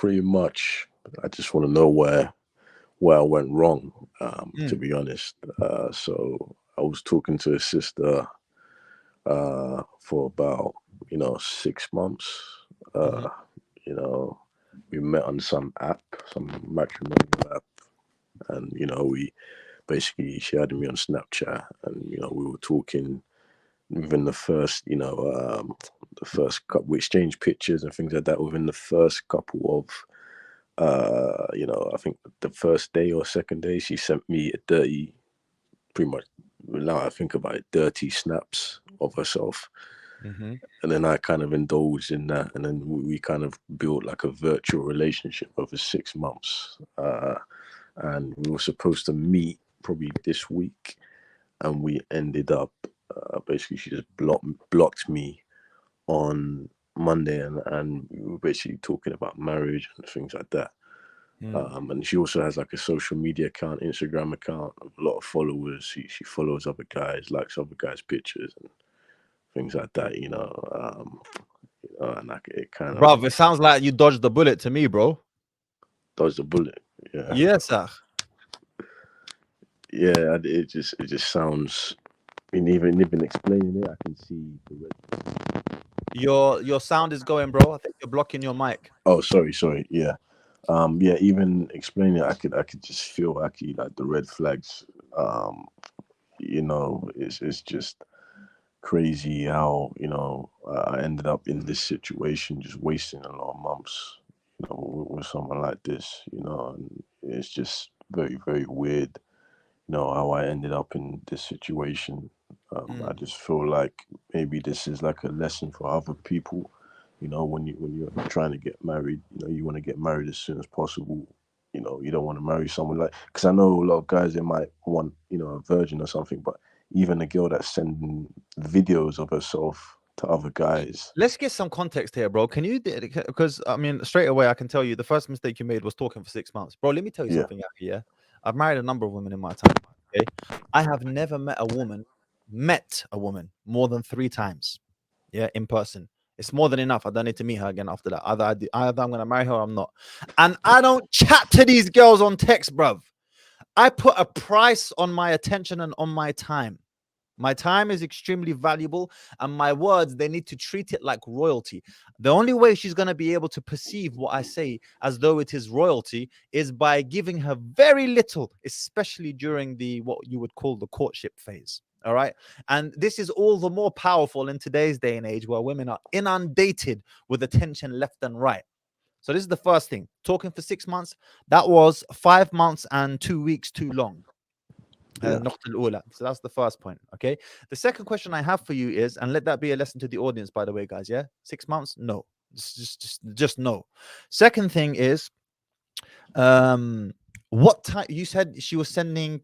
pretty much. I just want to know where I went wrong. To be honest, so I was talking to a sister for about 6 months. Mm-hmm. Uh, you know, we met on some matrimonial app, and we basically she added me on Snapchat, and we were talking within the first couple. We exchanged pictures and things like that within the first couple of I think the first day or second day she sent me a dirty, pretty much, now I think about it, dirty snaps of herself. Mm-hmm. And then I kind of indulged in that, and then we kind of built like a virtual relationship over 6 months. And we were supposed to meet probably this week, and we ended up basically she just blocked me on Monday, and we were basically talking about marriage and things like that. And she also has like a social media account, Instagram account, with a lot of followers. She follows other guys, likes other guys' pictures and things like that. And like it kind of Bruv, it sounds like you dodged the bullet to me, bro. dodged the bullet. Yeah, Yes, sir. yeah. It just sounds. I mean, even explaining it, I can see the red. Your sound is going, bro. I think you're blocking your mic. Oh, sorry. Yeah, yeah. Even explaining it, I could just feel actually like the red flags. Um, it's just crazy how I ended up in this situation, just wasting a lot of months, with someone like this, and it's just very, very weird, how I ended up in this situation. I Mm. just feel like maybe this is like a lesson for other people. When you're trying to get married, you want to get married as soon as possible. You don't want to marry someone like, because I know a lot of guys, they might want a virgin or something, but even a girl that's sending videos of herself to other guys. Let's get some context here, bro. Can you? Because I mean, straight away, I can tell you the first mistake you made was talking for 6 months, bro. Let me tell you Yeah, something, Yaki, yeah. I've married a number of women in my time. Okay, I have never met a woman more than 3 times. Yeah, in person. It's more than enough. I don't need to meet her again after that. Either I'm gonna marry her or I'm not. And I don't chat to these girls on text, bruv. I put a price on my attention and on my time. My time is extremely valuable, and my words, they need to treat it like royalty. The only way she's going to be able to perceive what I say as though it is royalty is by giving her very little, especially during the what you would call the courtship phase. All right. And this is all the more powerful in today's day and age where women are inundated with attention left and right. So, this is the first thing. Talking for 6 months, that was 5 months and 2 weeks too long. yeah. النقطة الأولى. So that's the first point. Okay. The second question I have for you is, and let that be a lesson to the audience, by the way, guys. Yeah, 6 months, no, just no. Second thing is, um, what type? You said she was sending,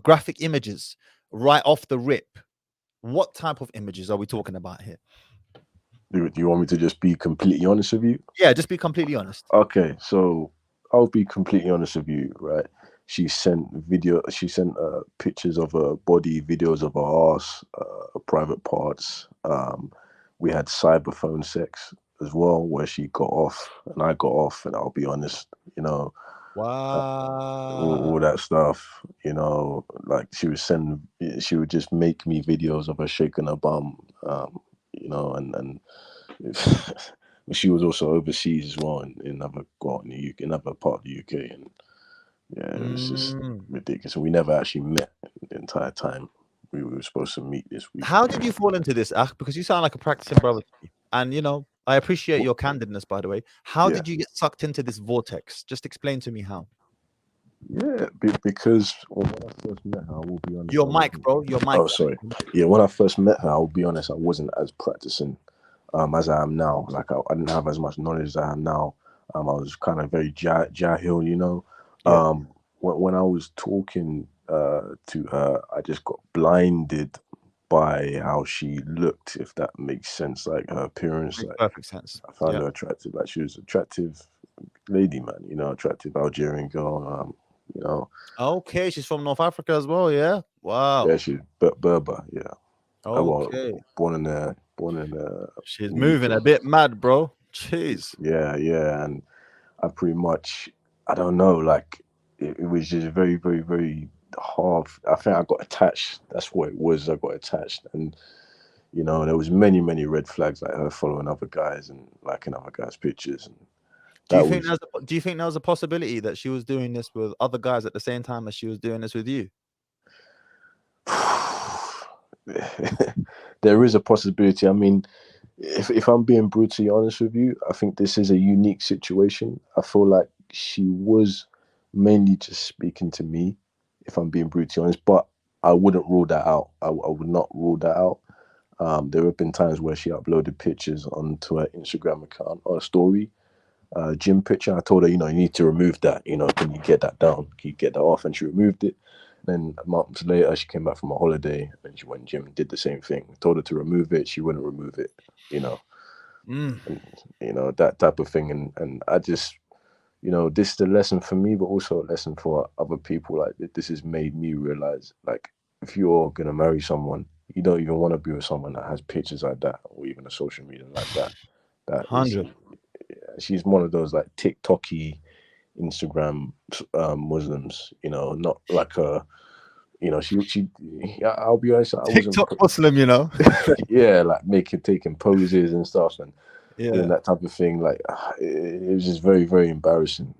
graphic images right off the rip. What type of images are we talking about here? Do you want me to just be completely honest with you? Yeah, just be completely honest. Okay, so I'll be completely honest with you, right? She sent pictures of her body, videos of her ass, private parts. We had cyber phone sex as well, where she got off and I got off, and I'll be honest, uh, all Wow. that stuff, like she would just make me videos of her shaking her bum, and she was also overseas as well in other, well, in the UK, in other part of the UK, and yeah, it was just Mm. ridiculous. And we never actually met the entire time. We were supposed to meet this week. How did you fall into this, Ach? Because you sound like a practicing brother to me. And I appreciate your candidness, by the way. How Yeah, did you get sucked into this vortex? Just explain to me how. yeah, because when I first met her, I will be honest, Your I mic, wasn't. bro. Your mic. Oh, sorry. Yeah, when I first met her, I'll be honest, I wasn't as practicing as I am now. Like I didn't have as much knowledge as I have now. I was kind of very jahil. Yeah. When I was talking to her, I just got blinded by how she looked, if that makes sense. Like her appearance, Makes like perfect sense. I found Yeah. her attractive. Like she was an attractive lady, man. Attractive Algerian girl. Okay. She's from North Africa as well. Yeah. Yeah, Wow. she's Berber. Yeah, well, Okay. born in She's in the moving UK. a bit mad, bro. Jeez. Yeah, yeah, and I pretty much, I don't know, like it was just very, very, very hard. I think I got attached. That's what it was. I got attached, and there was many, many red flags, like her following other guys and liking other guys' pictures, and Do you that think was. there's a possibility that she was doing this with other guys at the same time as she was doing this with you? There is a possibility. I mean, if I'm being brutally honest with you, I think this is a unique situation. I feel like she was mainly just speaking to me, if I'm being brutally honest, but I wouldn't rule that out. I would not rule that out. There have been times where she uploaded pictures onto her Instagram account or a story, gym picture. I told her, you need to remove that. Can you get that down? Can you get that off? And she removed it. Then months later, she came back from a holiday and she went gym and did the same thing. I told her to remove it. She wouldn't remove it. You know, Mm. and that type of thing. And I just, this is a lesson for me, but also a lesson for other people. Like this has made me realize, like, if you're gonna marry someone, you don't even want to be with someone that has pictures like that or even a social media like that. That is, 100. she's one of those like TikToky Instagram Muslims. Not like a, she. I'll be honest, I wasn't. TikTok Muslim, Yeah, like taking poses and stuff and doing Yeah. that type of thing. Like it was just very, very embarrassing,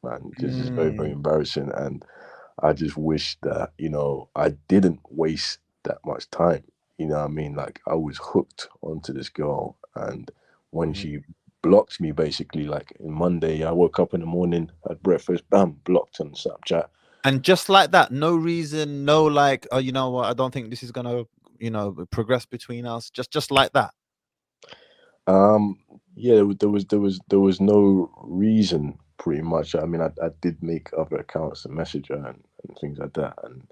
man. Just very, very Mm. embarrassing. And I just wish that I didn't waste that much time. You know what I mean? Like I was hooked onto this girl, and when Mhm. she blocked me, basically, like in Monday, I woke up in the morning, had breakfast, bam, blocked on Snapchat. And just like that, no reason, no like, oh, you know what? I don't think this is gonna, progress between us. Just like that. Um, yeah, there was no reason pretty much. I mean, I did make other accounts and message her and things like that, and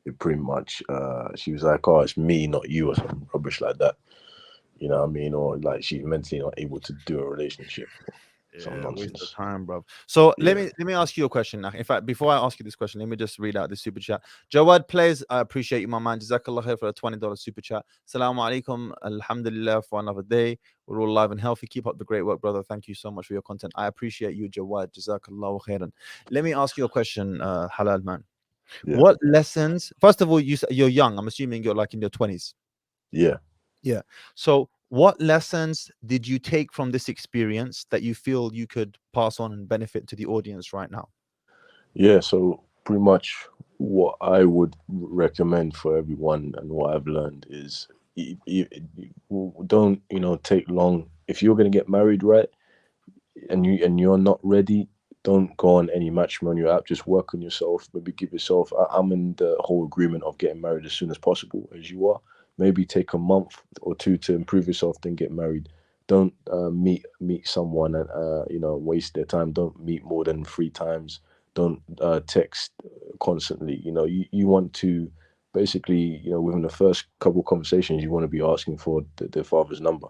it pretty much she was like, "Oh, it's me, not you," or some rubbish like that. You know what I mean? Or like she's mentally not able to do a relationship, or some Yeah, waste of nonsense. time, bro. So let Yeah, me ask you a question now. In fact, before I ask you this question, let me just read out the super chat. Jawad plays. I appreciate you, my man. Jazakallah khair for a $20 super chat. Assalamu alaikum. Alhamdulillah for another day. We're all alive and healthy. Keep up the great work, brother. Thank you so much for your content. I appreciate you, Jawad. Jazakallah khairan. Let me ask you a question, Halal man. yeah, What lessons? First of all, you're young. I'm assuming you're like in your 20s. yeah. Yeah. So, what lessons did you take from this experience that you feel you could pass on and benefit to the audience right now? Yeah, so pretty much what I would recommend for everyone and what I've learned is don't take long if you're gonna get married, right? And you're not ready, don't go on any matrimonial app. Just work on yourself. Maybe give yourself. I'm in the whole agreement of getting married as soon as possible, as you are. Maybe take a month or two to improve yourself, then get married. Don't meet someone and waste their time. Don't meet more than 3 times. Don't text constantly. You want to basically within the first couple conversations you want to be asking for the father's number.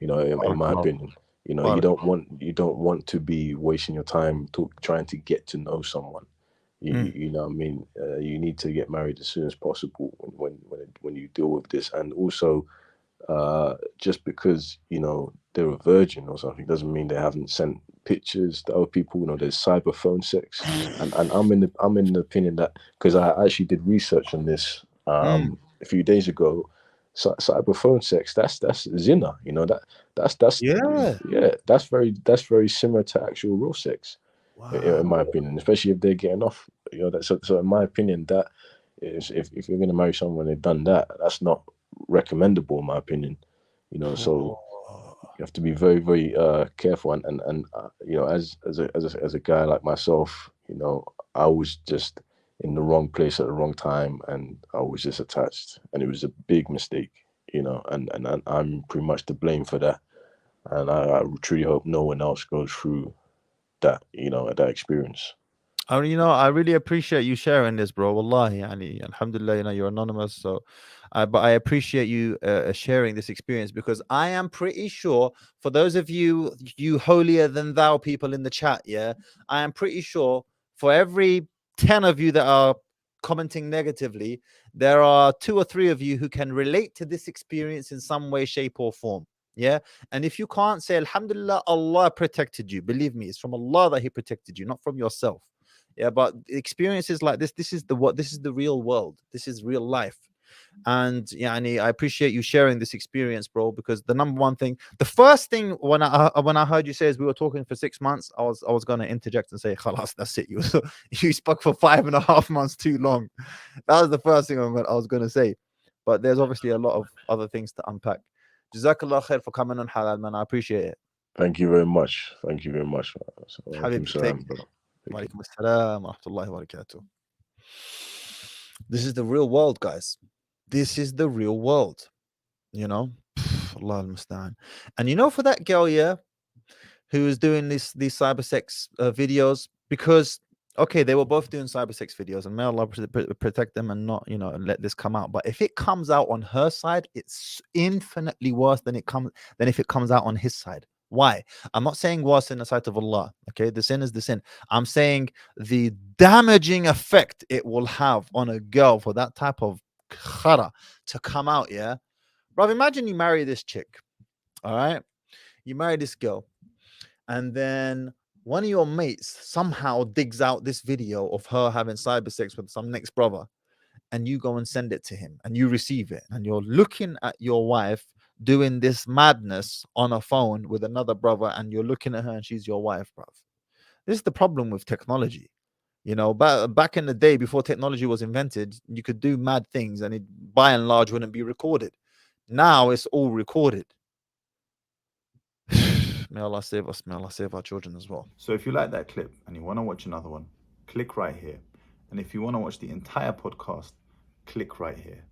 In my Barakallah. opinion, you Barakallah. don't want to be wasting your time trying to get to know someone. You, Mm. you, you know what I mean? You need to get married as soon as possible when you deal with this. And also, just because they're a virgin or something doesn't mean they haven't sent pictures to other people. There's cyber phone sex, and I'm in the opinion that, because I actually did research on this Mm. a few days ago. Cyber phone sex, that's zina. That's Yeah. yeah, that's very similar to actual real sex, in my Wow. opinion, especially if they're getting off. So in my opinion, that is, if you're going to marry someone they've done that, that's not recommendable, in my opinion. So Oh. you have to be very, very careful. And as a guy like myself, I was just in the wrong place at the wrong time, and I was just attached, and it was a big mistake. And I'm pretty much to blame for that. And I truly hope no one else goes through that experience. I really appreciate you sharing this, bro. Wallahi, yani, alhamdulillah, you're anonymous. So, but I appreciate you sharing this experience, because I am pretty sure for those of you holier than thou people in the chat, yeah, I am pretty sure for every 10 of you that are commenting negatively, there are 2 or 3 of you who can relate to this experience in some way, shape, or form. Yeah. And if you can't say, Alhamdulillah, Allah protected you, believe me, it's from Allah that He protected you, not from yourself. Yeah. But experiences like this is the real world. This is real life. And yani, I appreciate you sharing this experience, bro, because the number one thing, the first thing when I heard you say is we were talking for 6 months, I was gonna interject and say, Khalas, that's it. You spoke for 5.5 months too long. That was the first thing I was gonna say. But there's obviously a lot of other things to unpack. Jazakallah khair for coming on, Halal, man. I appreciate it. Thank you very much. Thank you very much. Habibi, take care. Wa alaikum assalam wa rahmatullahi wa barakatuh. This is the real world, guys. This is the real world. You know, Allah al-Musta'an. And you know, for that girl, yeah, who was doing these cyber sex videos, because okay, they were both doing cyber sex videos, and may Allah protect them and not, let this come out. But if it comes out on her side, it's infinitely worse than if it comes out on his side. Why? I'm not saying worse in the sight of Allah. Okay, the sin is the sin. I'm saying the damaging effect it will have on a girl for that type of khara to come out. Yeah, bro. Imagine you marry this chick. All right, you marry this girl, and then one of your mates somehow digs out this video of her having cyber sex with some next brother, and you go and send it to him, and you receive it, and you're looking at your wife doing this madness on a phone with another brother, and you're looking at her and she's your wife, bruv. This is the problem with technology. Back in the day, before technology was invented, you could do mad things and it by and large wouldn't be recorded. Now it's all recorded. May Allah save us. May Allah save our children as well. So if you like that clip and you want to watch another one, click right here. And if you want to watch the entire podcast, click right here.